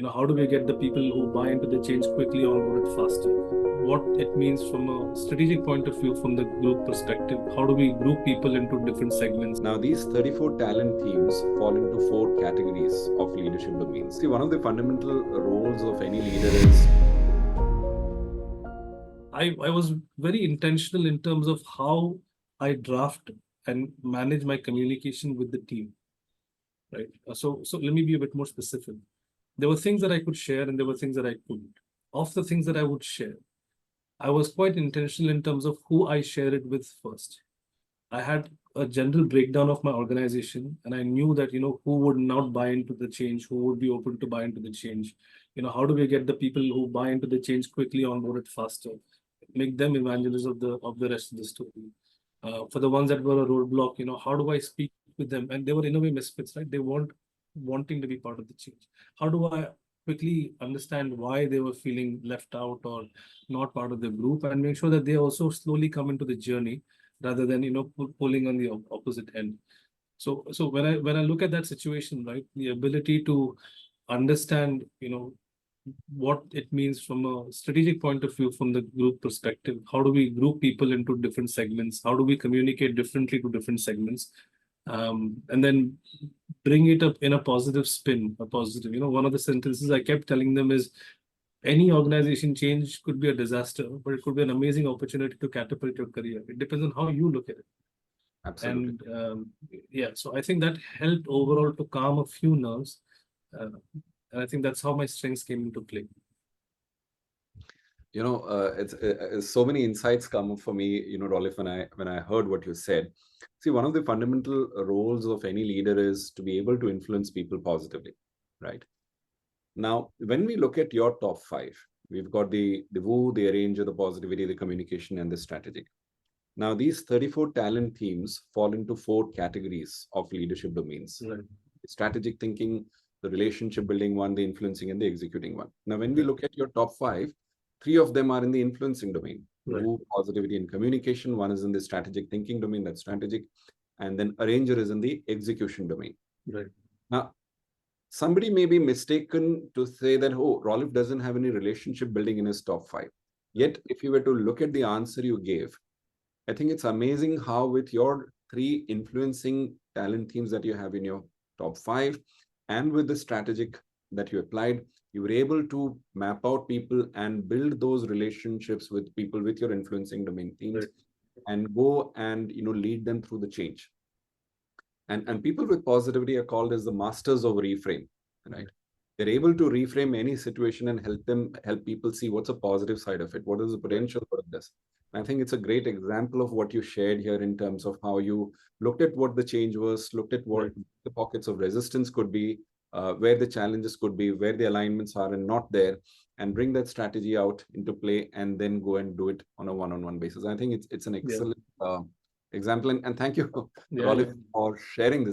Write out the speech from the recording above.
How do we get the people who buy into the change quickly onboard it faster? What it means from a strategic point of view, from the group perspective, how do we group people into different segments? Now, these 34 talent themes fall into 4 categories of leadership domains. See, one of the fundamental roles of any leader is I was very intentional in terms of how I draft and manage my communication with the team, right? So let me be a bit more specific. There were things that I could share and there were things that I couldn't. Of the things that I would share, I was quite intentional in terms of who I share it with first. I had a general breakdown of my organization, and I knew that who would not buy into the change, who would be open to buy into the change. How do we get the people who buy into the change quickly onboard it faster, make them evangelists of the rest of the story. For the ones that were a roadblock, how do I speak with them? And they were in a way misfits, right? They weren't wanting to be part of the change. How do I quickly understand why they were feeling left out or not part of the group, and make sure that they also slowly come into the journey rather than pulling on the opposite end. So when I look at that situation, right, the ability to understand what it means from a strategic point of view, from the group perspective, how do we group people into different segments, how do we communicate differently to different segments, and then bring it up in a positive spin, a positive. One of the sentences I kept telling them is, any organization change could be a disaster, but it could be an amazing opportunity to catapult your career. It depends on how you look at it. absolutely. And yeah, so I think that helped overall to calm a few nerves. And I think that's how my strengths came into play. It's so many insights come for me, Rolif, when I heard what you said. See, one of the fundamental roles of any leader is to be able to influence people positively, right? Now, when we look at your top 5, we've got the who, the arranger, the positivity, the communication, and the strategic. Now, these 34 talent themes fall into 4 categories of leadership domains: Right. strategic thinking, the relationship building one, the influencing, and the executing one. Now, when we look at your top 5, 3 of them are in the influencing domain: Right. who, positivity, and communication. One is in the strategic thinking domain, that's strategic. And then arranger is in the execution domain. Right. Now, somebody may be mistaken to say that, oh, Rolif doesn't have any relationship building in his top 5. Yet, if you were to look at the answer you gave, I think it's amazing how with your 3 influencing talent themes that you have in your top 5 and with the strategic that you applied, you were able to map out people and build those relationships with people with your influencing domain themes, Right. and go and lead them through the change. And people with positivity are called as the masters of reframe, right? They're able to reframe any situation and help people see what's a positive side of it, what is the potential for this. I think it's a great example of what you shared here in terms of how you looked at what the change was, looked at what the pockets of resistance could be, where the challenges could be, where the alignments are and not there, and bring that strategy out into play, and then go and do it on a one-on-one basis. I think it's an excellent example, and thank you, Rolif, for sharing this.